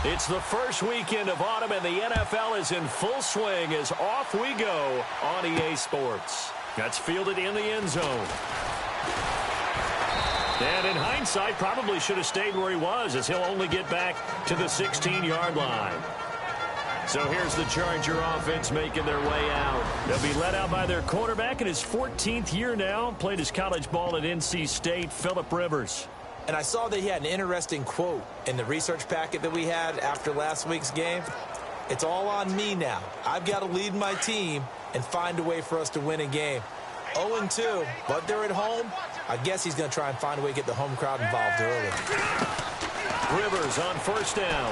It's the first weekend of autumn, and the NFL is in full swing as off we go on EA Sports. That's fielded in the end zone. And in hindsight, probably should have stayed where he was, as he'll only get back to the 16-yard line. So here's the Charger offense making their way out. They'll be led out by their quarterback in his 14th year now. Played his college ball at NC State, Phillip Rivers. And I saw that he had an interesting quote in the research packet that we had after last week's game. It's all on me now. I've got to lead my team and find a way for us to win a game. 0-2, but they're at home. I guess he's going to try and find a way to get the home crowd involved early. Rivers on first down.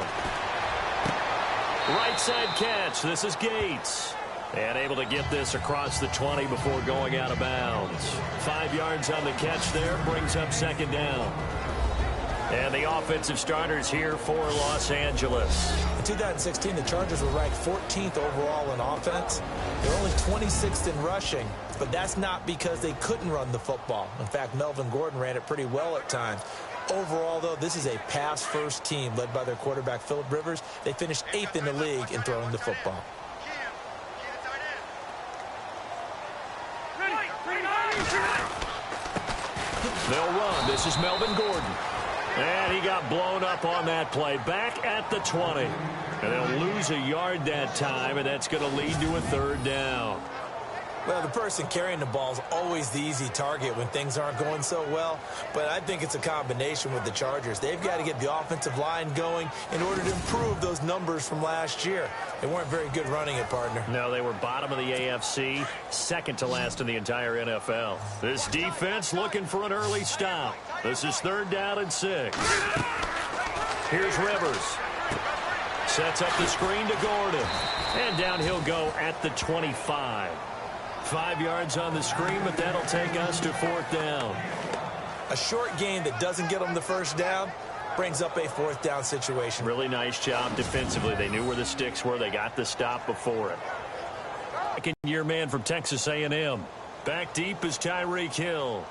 Right side catch. This is Gates. And able to get this across the 20 before going out of bounds. 5 yards on the catch there. Brings up second down. And the offensive starters here for Los Angeles. In 2016, the Chargers were ranked 14th overall in offense. They're only 26th in rushing, but that's not because they couldn't run the football. In fact, Melvin Gordon ran it pretty well at times. Overall, though, this is a pass-first team led by their quarterback, Phillip Rivers. They finished 8th in the league in throwing the football. They'll run. This is Melvin Gordon. And he got blown up on that play. Back at the 20. And they'll lose a yard that time, and that's going to lead to a third down. Well, the person carrying the ball is always the easy target when things aren't going so well. But I think it's a combination with the Chargers. They've got to get the offensive line going in order to improve those numbers from last year. They weren't very good running it, partner. No, they were bottom of the AFC, second to last in the entire NFL. This defense looking for an early stop. This is third down and 6. Here's Rivers. Sets up the screen to Gordon. And down he'll go at the 25. 5 yards on the screen, but that'll take us to fourth down. A short gain that doesn't get them the first down brings up a fourth down situation. Really nice job defensively. They knew where the sticks were. They got the stop before it. Second-year man from Texas A&M. Back deep is Tyreek Hill.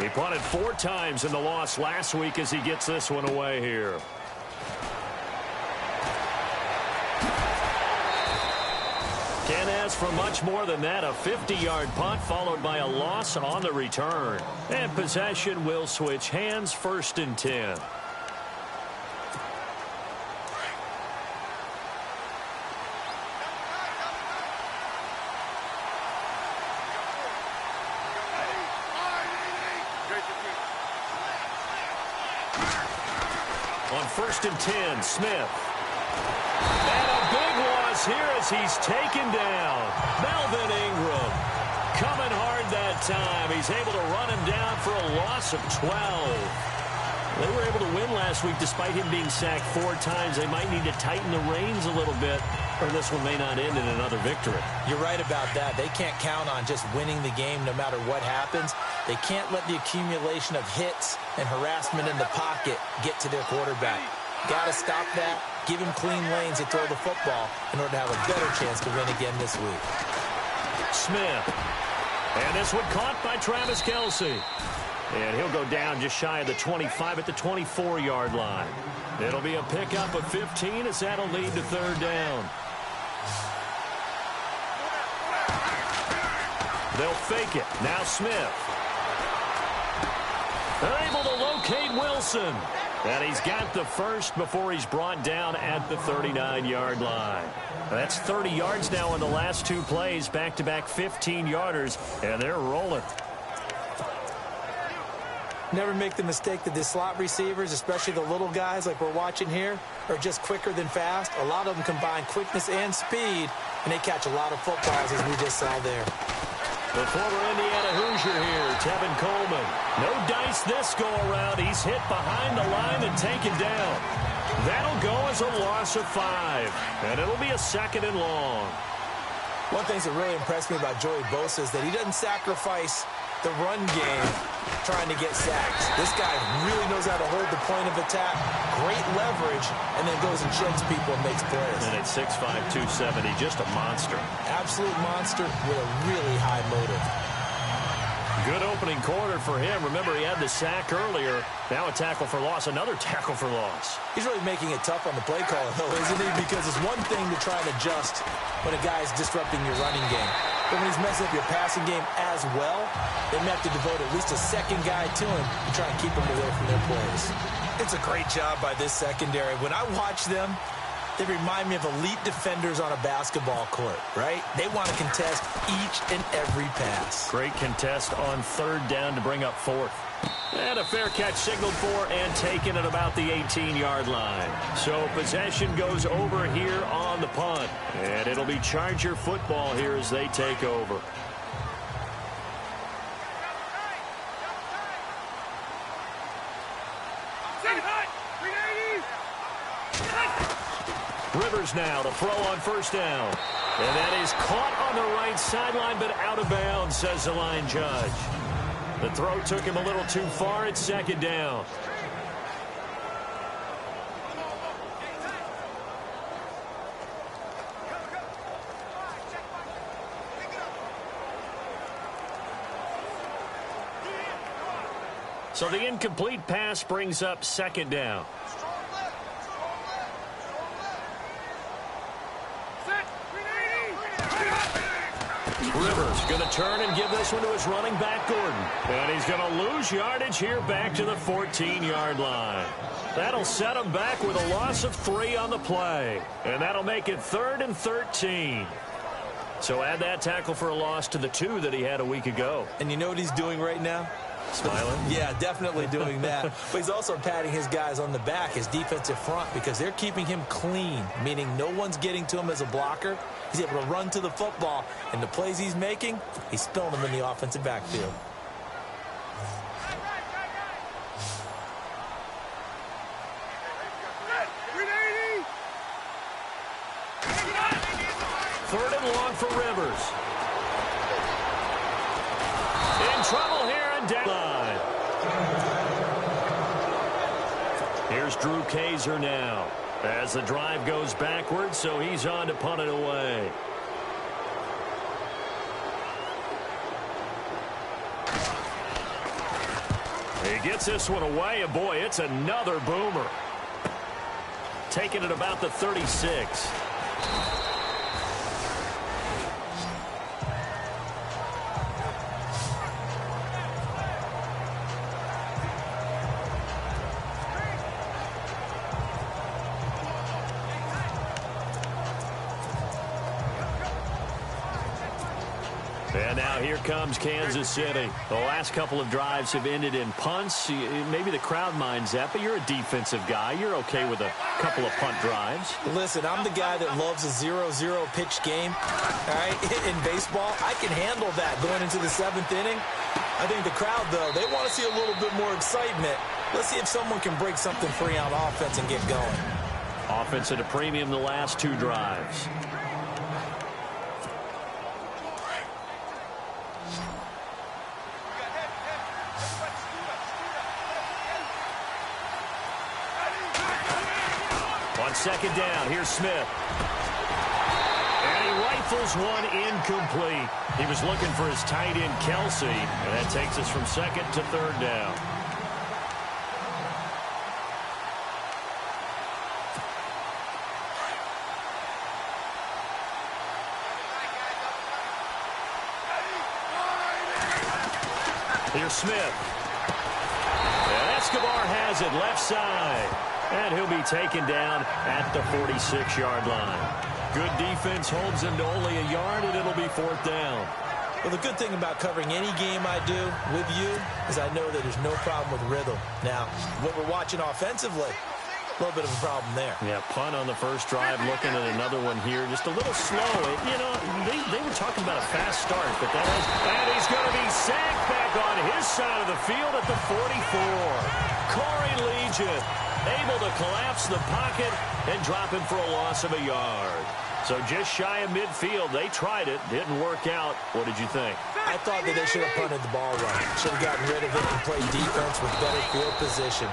He punted 4 times in the loss last week as he gets this one away here. Can't ask for much more than that. A 50-yard punt followed by a loss on the return. And possession will switch hands, 1st and 10. On 1st and 10, Smith. And a big loss here as he's taken down. Melvin Ingram coming hard that time. He's able to run him down for a loss of 12. They were able to win last week despite him being sacked 4 times. They might need to tighten the reins a little bit, or this one may not end in another victory. You're right about that. They can't count on just winning the game no matter what happens. They can't let the accumulation of hits and harassment in the pocket get to their quarterback. Got to stop that. Give him clean lanes to throw the football in order to have a better chance to win again this week. Smith. And this one caught by Travis Kelce. And he'll go down just shy of the 25 at the 24-yard line. It'll be a pickup of 15 as that'll lead to third down. They'll fake it. Now Smith. They're able to locate Wilson. And he's got the first before he's brought down at the 39-yard line. That's 30 yards now in the last 2 plays. Back-to-back 15-yarders, and they're rolling. Never make the mistake that the slot receivers, especially the little guys like we're watching here, are just quicker than fast. A lot of them combine quickness and speed, and they catch a lot of footballs, as we just saw there. The former Indiana Hoosier here, Tevin Coleman. No dice this go-around. He's hit behind the line and taken down. That'll go as a loss of 5, and it'll be a 2nd and long. One thing that really impressed me about Joey Bosa is that he doesn't sacrifice the run game trying to get sacks. This guy really knows how to hold the point of attack, great leverage, and then goes and checks people and makes plays. And at 6'5", 270, just a monster. Absolute monster with a really high motive. Good opening quarter for him. Remember, he had the sack earlier. Now a tackle for loss, another tackle for loss. He's really making it tough on the play call, though, isn't he? Because it's one thing to try and adjust when a guy is disrupting your running game. But when he's messing up your passing game as well, they may have to devote at least a second guy to him to try and keep him away from their plays. It's a great job by this secondary. When I watch them, they remind me of elite defenders on a basketball court, right? They want to contest each and every pass. Great contest on third down to bring up fourth. And a fair catch signaled for and taken at about the 18-yard line. So possession goes over here on the punt. And it'll be Charger football here as they take over. Rivers now to throw on first down. And that is caught on the right sideline, but out of bounds, says the line judge. The throw took him a little too far. It's second down. So the incomplete pass brings up second down. Rivers going to turn and give this one to his running back, Gordon. And he's going to lose yardage here back to the 14-yard line. That'll set him back with a loss of 3 on the play. And that'll make it 3rd and 13. So add that tackle for a loss to the 2 that he had a week ago. And you know what he's doing right now? Smiling? Yeah, definitely doing that. But he's also patting his guys on the back, his defensive front, because they're keeping him clean, meaning no one's getting to him as a blocker. He's able to run to the football, and the plays he's making, he's spilling them in the offensive backfield. Third and long for Rivers. In trouble here and deadline. Here's Drew Kaiser now as the drive goes backwards, so he's on to punt it away. He gets this one away, and boy, it's another boomer. Taking it about the 36. And now here comes Kansas City. The last couple of drives have ended in punts. Maybe the crowd minds that, but you're a defensive guy. You're okay with a couple of punt drives. Listen, I'm the guy that loves a 0-0 pitch game. All right, in baseball, I can handle that going into the 7th inning. I think the crowd, though, they want to see a little bit more excitement. Let's see if someone can break something free on offense and get going. Offense at a premium the last 2 drives. On second down, here's Smith. And he rifles one incomplete. He was looking for his tight end, Kelsey, and that takes us from second to third down. Here's Smith. And Escobar has it left side. And he'll be taken down at the 46-yard line. Good defense holds him to only a yard, and it'll be 4th down. Well, the good thing about covering any game I do with you is I know that there's no problem with rhythm. Now, what we're watching offensively, a little bit of a problem there. Yeah, punt on the first drive, looking at another one here. Just a little slow. They were talking about a fast start, but that is... And he's going to be sacked back on his side of the field at the 44. Corey Legion able to collapse the pocket and drop him for a loss of a yard. So just shy of midfield. They tried it. Didn't work out. What did you think? I thought that they should have punted the ball right. Should have gotten rid of it and played defense with better field position.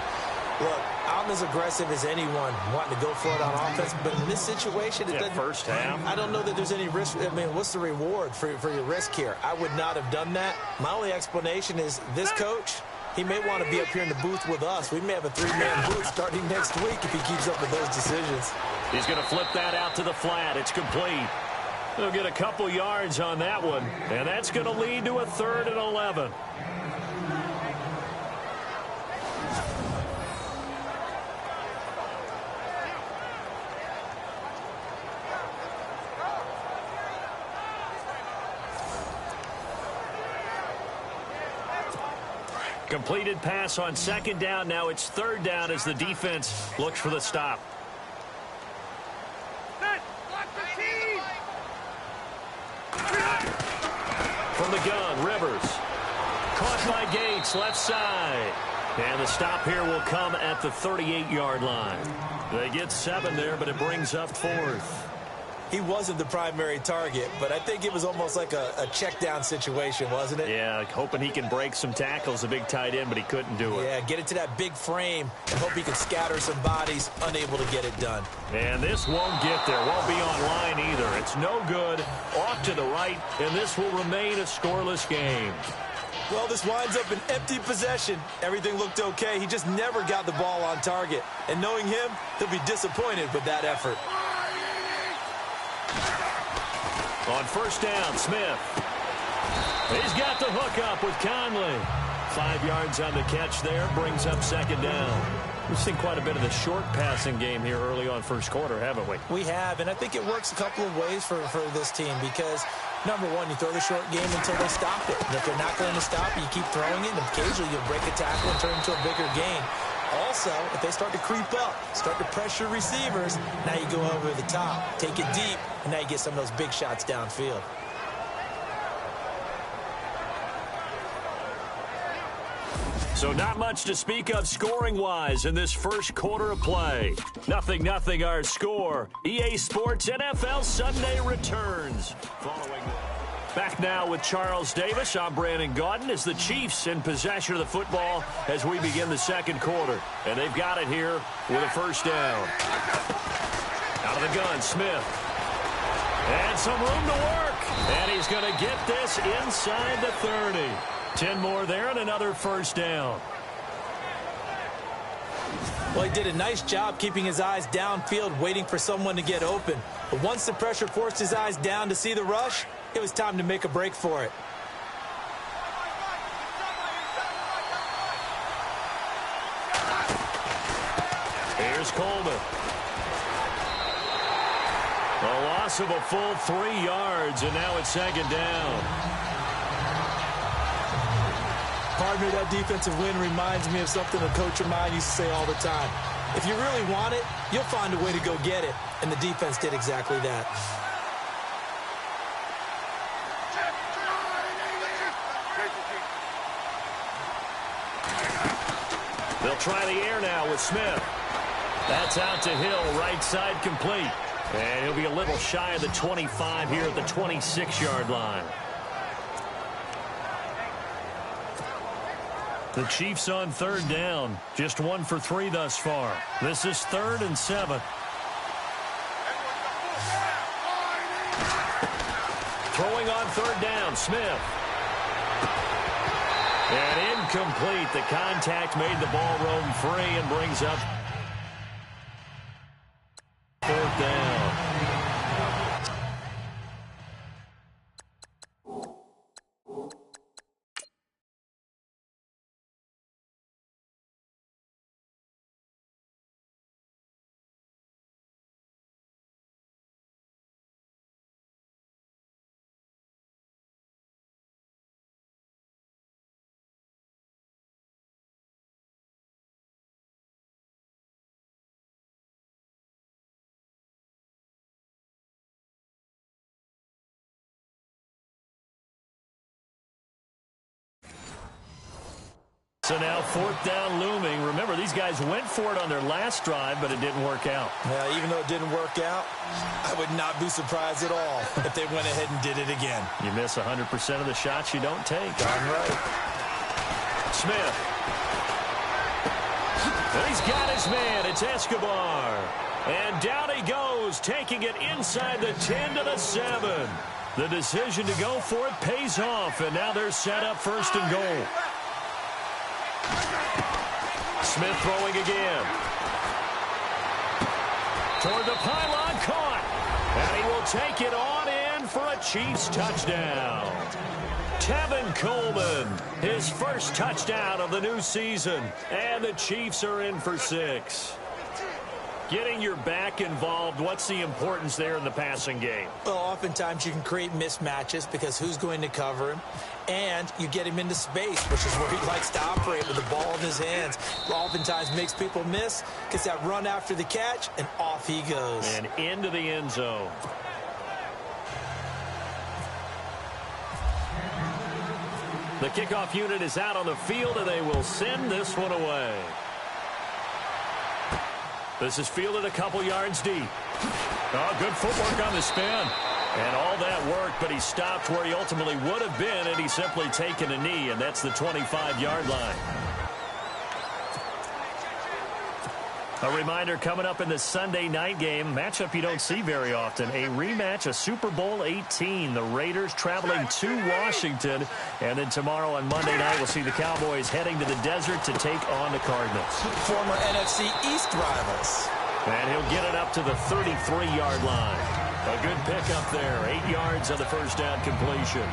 Look, I'm I'm as aggressive as anyone wanting to go for it on offense, but in this situation, it doesn't. First half. I don't know that there's any risk. I mean, what's the reward for your risk here? I would not have done that. My only explanation is this coach, he may want to be up here in the booth with us. We may have a three-man booth starting next week if he keeps up with those decisions. He's going to flip that out to the flat. It's complete. He'll get a couple yards on that one, and that's going to lead to a 3rd and 11. Completed pass on 2nd down. Now it's 3rd down as the defense looks for the stop. From the gun, Rivers. Caught by Gates, left side. And the stop here will come at the 38-yard line. They get 7 there, but it brings up 4th. He wasn't the primary target, but I think it was almost like a check down situation, wasn't it? Yeah, hoping he can break some tackles, a big tight end, but he couldn't do it. Yeah, get it to that big frame and hope he can scatter some bodies, unable to get it done. And this won't get there, won't be online either. It's no good, off to the right, and this will remain a scoreless game. Well, this winds up an empty possession. Everything looked okay. He just never got the ball on target. And knowing him, he'll be disappointed with that effort. On 1st down, Smith. He's got the hook up with Conley. 5 yards on the catch there, brings up 2nd down. We've seen quite a bit of the short passing game here early on 1st quarter, haven't we? We have, and I think it works a couple of ways for this team because, number one, you throw the short game until they stop it. And if they're not going to stop it, you keep throwing it, and occasionally you'll break a tackle and turn it into a bigger gain. Also, if they start to creep up, start to pressure receivers, now you go over the top, take it deep, and now you get some of those big shots downfield. So not much to speak of scoring-wise in this 1st quarter of play. 0-0 our score. EA Sports NFL Sunday returns. Back now with Charles Davis. I'm Brandon Gaudin as the Chiefs in possession of the football as we begin the 2nd quarter. And they've got it here with a 1st down. Out of the gun, Smith. And some room to work. And he's going to get this inside the 30. 10 more there and another 1st down. Well, he did a nice job keeping his eyes downfield, waiting for someone to get open. But once the pressure forced his eyes down to see the rush, it was time to make a break for it. Here's Coleman. A loss of a full 3 yards, and now it's 2nd down. Partner, that defensive win reminds me of something a coach of mine used to say all the time. If you really want it, you'll find a way to go get it. And the defense did exactly that. They'll try the air now with Smith. That's out to Hill, right side complete. And he'll be a little shy of the 25 here at the 26-yard line. The Chiefs on 3rd down. Just 1 for 3 thus far. This is 3rd and 7. Throwing on 3rd down, Smith. And incomplete. The contact made the ball roam free and brings up 4th down. So now 4th down looming. Remember, these guys went for it on their last drive, but it didn't work out. Yeah, even though it didn't work out, I would not be surprised at all if they went ahead and did it again. You miss 100% of the shots you don't take. Darn right. Smith. And he's got his man. It's Escobar. And down he goes, taking it inside the 10 to the 7. The decision to go for it pays off, and now they're set up first and goal. Smith throwing again. Toward the pylon, caught. And he will take it on in for a Chiefs touchdown. Tevin Coleman, his first touchdown of the new season. And the Chiefs are in for 6. Getting your back involved, what's the importance there in the passing game? Well, oftentimes you can create mismatches because who's going to cover him? And you get him into space, which is where he likes to operate with the ball in his hands. Oftentimes makes people miss, gets that run after the catch, and off he goes. And into the end zone. The kickoff unit is out on the field, and they will send this one away. This is fielded a couple yards deep. Oh, good footwork on the spin. And all that work, but he stopped where he ultimately would have been, and he's simply taken a knee, and that's the 25-yard line. A reminder coming up in the Sunday night game, matchup you don't see very often, a rematch of Super Bowl 18. The Raiders traveling to Washington, and then tomorrow on Monday night we'll see the Cowboys heading to the desert to take on the Cardinals. Former NFC East rivals. And he'll get it up to the 33-yard line. A good pickup there, 8 yards on the first down completion.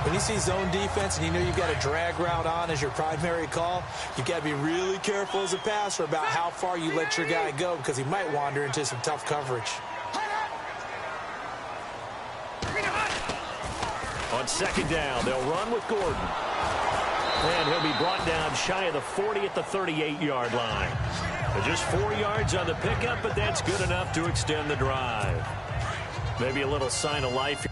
When you see zone defense and you know you've got a drag route on as your primary call, you've got to be really careful as a passer about how far you let your guy go because he might wander into some tough coverage. On second down, they'll run with Gordon. And he'll be brought down shy of the 40 at the 38-yard line. Just 4 yards on the pickup, but that's good enough to extend the drive. Maybe a little sign of life.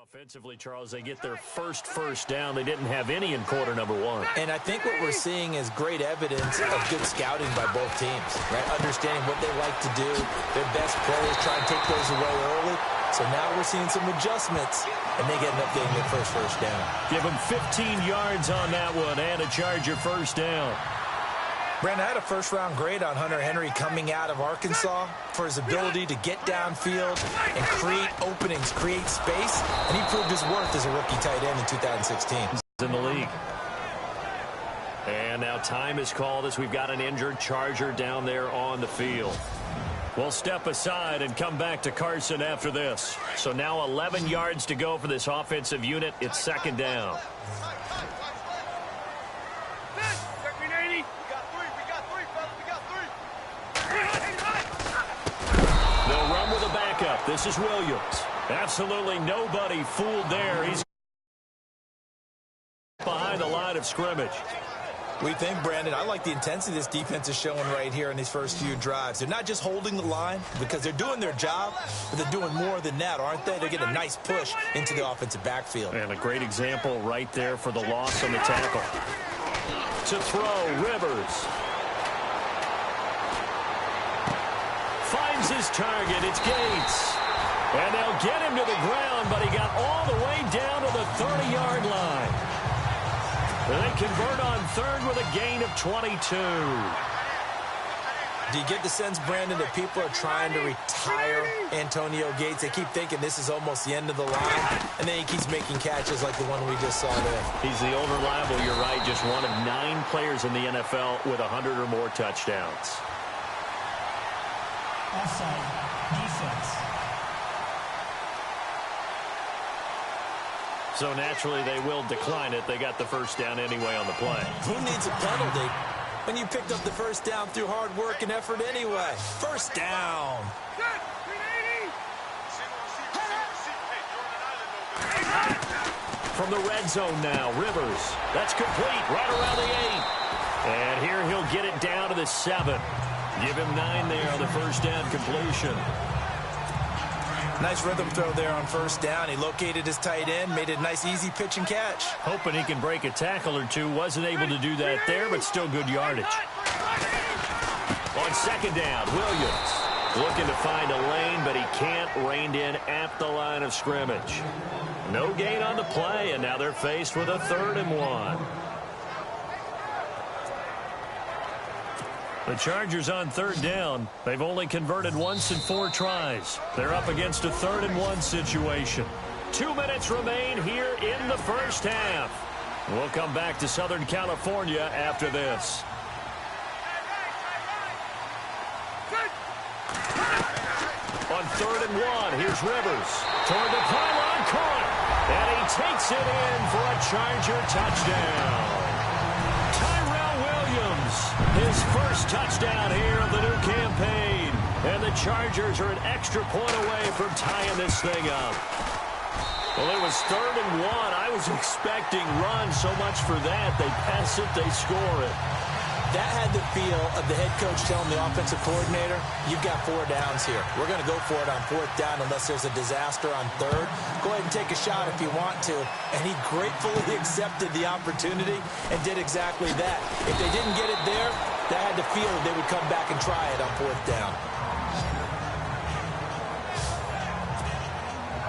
Offensively, Charles, they get their first down. They didn't have any in quarter number 1. And I think what we're seeing is great evidence of good scouting by both teams, right? Understanding what they like to do, their best players, try and take those away early. So now we're seeing some adjustments, and they get up getting their first down. Give them 15 yards on that one and a Charger first down. Brandon, I had a first-round grade on Hunter Henry coming out of Arkansas for his ability to get downfield and create openings, create space, and he proved his worth as a rookie tight end in 2016. In the league. And now time is called as we've got an injured Charger down there on the field. We'll step aside and come back to Carson after this. So now 11 yards to go for this offensive unit. It's second down. This is Williams. Absolutely nobody fooled there. He's behind the line of scrimmage. We think, Brandon, I like the intensity this defense is showing right here in these first few drives. They're not just holding the line because they're doing their job, but they're doing more than that, aren't they? They're getting a nice push into the offensive backfield. And a great example right there for the loss on the tackle. To throw, Rivers. Finds his target. It's Gates. And they'll get him to the ground, but he got all the way down to the 30-yard line. They convert on third with a gain of 22. Do you get the sense, Brandon, that people are trying to retire Antonio Gates? They keep thinking this is almost the end of the line, and then he keeps making catches like the one we just saw there. He's the old reliable, you're right, just one of 9 players in the NFL with 100 or more touchdowns. Offside, defense. So naturally they will decline it. They got the first down anyway on the play. Who needs a penalty when you picked up the first down through hard work and effort anyway? First down. From the red zone now, Rivers. That's complete right around the 8. And here he'll get it down to the 7. Give him 9 there on the first down completion. Nice rhythm throw there on first down. He located his tight end, made it a nice easy pitch and catch. Hoping he can break a tackle or two. Wasn't able to do that there, but still good yardage. On second down, Williams looking to find a lane, but he can't. Reined in at the line of scrimmage. No gain on the play, and now they're faced with a 3rd and 1. The Chargers on 3rd down. They've only converted once in 4 tries. They're up against a 3rd and 1 situation. 2 minutes remain here in the first half. We'll come back to Southern California after this. On 3rd and 1, here's Rivers. Toward the pylon, caught. And he takes it in for a Charger touchdown. Tyrell Williams, his first touchdown here of the new campaign. And the Chargers are an extra point away from tying this thing up. Well, it was 3rd and 1. I was expecting run so much for that. They pass it, they score it. That had the feel of the head coach telling the offensive coordinator, you've got 4 downs here. We're going to go for it on 4th down unless there's a disaster on 3rd. Go ahead and take a shot if you want to. And he gratefully accepted the opportunity and did exactly that. If they didn't get it there, that had the feel that they would come back and try it on 4th down.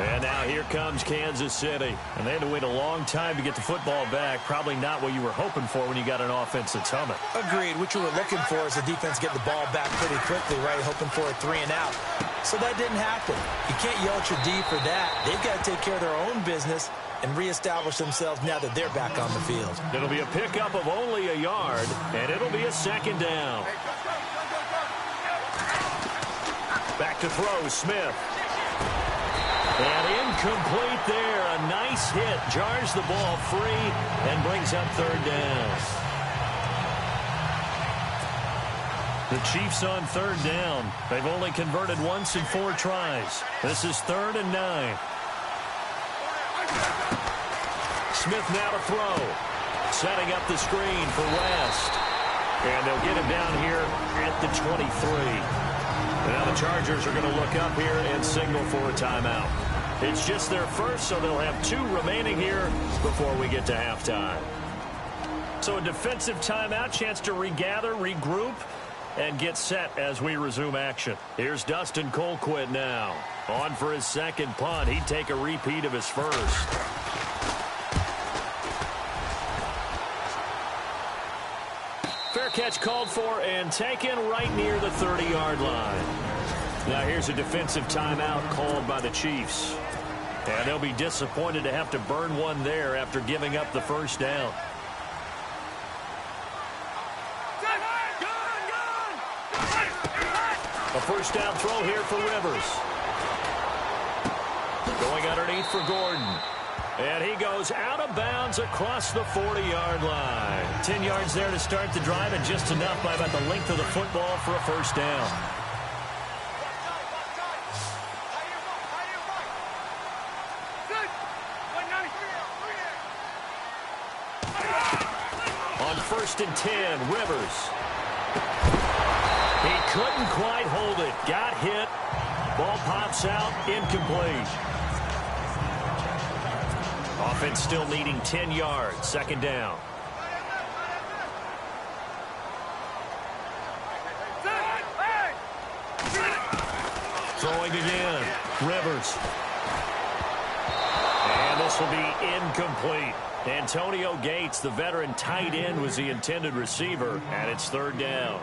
And now here comes Kansas City. And they had to wait a long time to get the football back. Probably not what you were hoping for when you got an offense that's humming. Agreed. What you were looking for is the defense get the ball back pretty quickly, right? Hoping for a 3 and out. So that didn't happen. You can't yell at your D for that. They've got to take care of their own business and reestablish themselves now that they're back on the field. It'll be a pickup of only a yard, and it'll be a 2nd down. Back to throw, Smith. And incomplete there. A nice hit. Jars the ball free and brings up 3rd down. The Chiefs on 3rd down. They've only converted once in 4 tries. This is 3rd and 9. Smith now to throw. Setting up the screen for West. And they'll get him down here at the 23. Now the Chargers are going to look up here and signal for a timeout. It's just their first, so they'll have 2 remaining here before we get to halftime. So a defensive timeout, chance to regather, regroup, and get set as we resume action. Here's Dustin Colquitt now. On for his 2nd punt. He'd take a repeat of his first. Fair catch called for and taken right near the 30-yard line. Now here's a defensive timeout called by the Chiefs. And they'll be disappointed to have to burn one there after giving up the first down. A first down throw here for Rivers. Going underneath for Gordon. And he goes out of bounds across the 40-yard line. 10 yards there to start the drive, and just enough by about the length of the football for a first down. On 1st and 10, Rivers. He couldn't quite hold it. Got hit. Ball pops out. Incomplete. Offense still needing 10 yards. 2nd down. Throwing again. Rivers. And this will be incomplete. Antonio Gates, the veteran tight end, was the intended receiver, and it's 3rd down.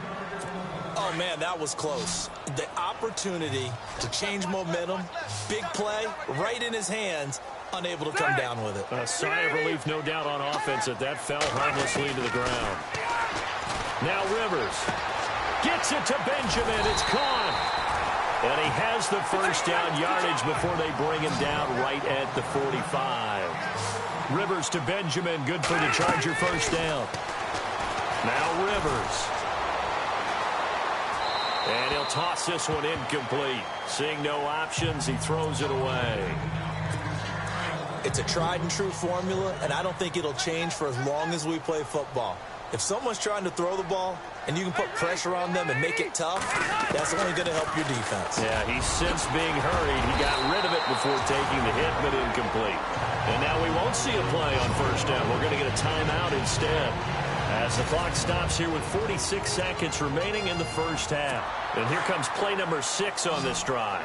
Oh, man, that was close. The opportunity to change momentum, big play, right in his hands, unable to come down with it. A sigh of relief, no doubt, on offense that fell harmlessly to the ground. Now Rivers gets it to Benjamin. It's caught. And he has the first down yardage before they bring him down right at the 45. Rivers to Benjamin, good for the Charger first down. Now Rivers. And he'll toss this one incomplete. Seeing no options, he throws it away. It's a tried and true formula, and I don't think it'll change for as long as we play football. If someone's trying to throw the ball and you can put pressure on them and make it tough, that's only going to help your defense. Yeah, he's since being hurried. He got rid of it before taking the hit, but incomplete. And now we won't see a play on first down. We're going to get a timeout instead, as the clock stops here with 46 seconds remaining in the first half. And here comes play number 6 on this drive.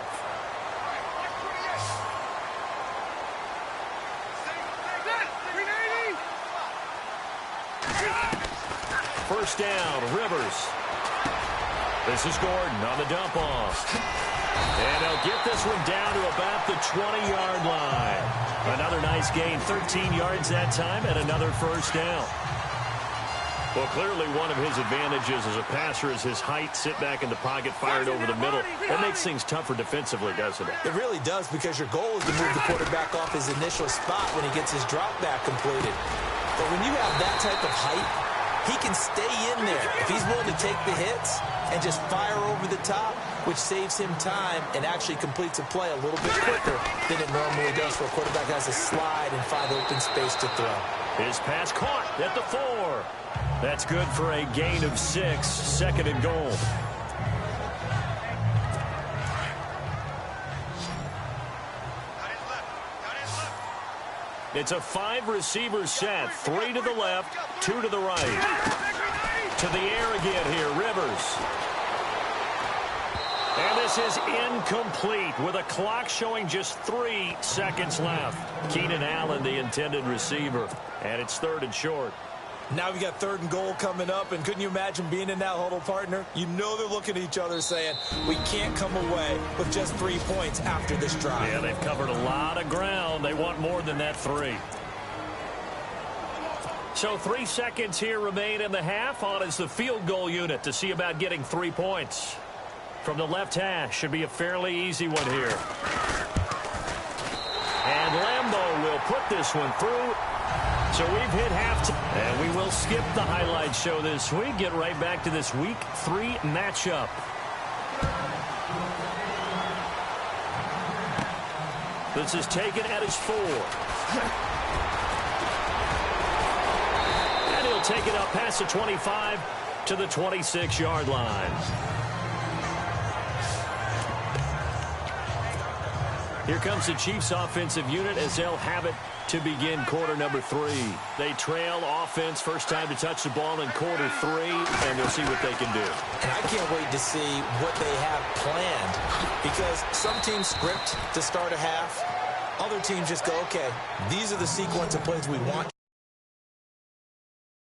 First down, Rivers. This is Gordon on the dump off. And they'll get this one down to about the 20-yard line. Another nice gain, 13 yards that time, and another first down. Well, clearly one of his advantages as a passer is his height, sit back in the pocket, fired over the middle. That makes things tougher defensively, doesn't it? It really does, because your goal is to move the quarterback off his initial spot when he gets his drop back completed. But when you have that type of height, he can stay in there if he's willing to take the hits and just fire over the top, which saves him time and actually completes a play a little bit quicker than it normally does for a quarterback who has to slide and find open space to throw. His pass caught at the 4. That's good for a gain of 6, second and goal. It's a 5-receiver set, 3 to the left, 2 to the right. To the air again here, Rivers. And this is incomplete with a clock showing just 3 seconds left. Keenan Allen, the intended receiver, and it's 3rd and short. Now we got 3rd and goal coming up, and couldn't you imagine being in that huddle, partner? You know they're looking at each other saying, we can't come away with just 3 points after this drive. Yeah, they've covered a lot of ground. They want more than that 3. So 3 seconds here remain in the half. On is the field goal unit to see about getting 3 points. From the left hash, should be a fairly easy one here. And Lambeau will put this one through. So we've hit halftime, and we will skip the highlight show this week. Get right back to this Week 3 matchup. This is taken at his 4. And he'll take it up past the 25 to the 26-yard line. Here comes the Chiefs offensive unit as they'll have it to begin quarter number 3. They trail offense, first time to touch the ball in quarter 3, and they'll see what they can do. And I can't wait to see what they have planned, because some teams script to start a half. Other teams just go, okay, these are the sequence of plays we want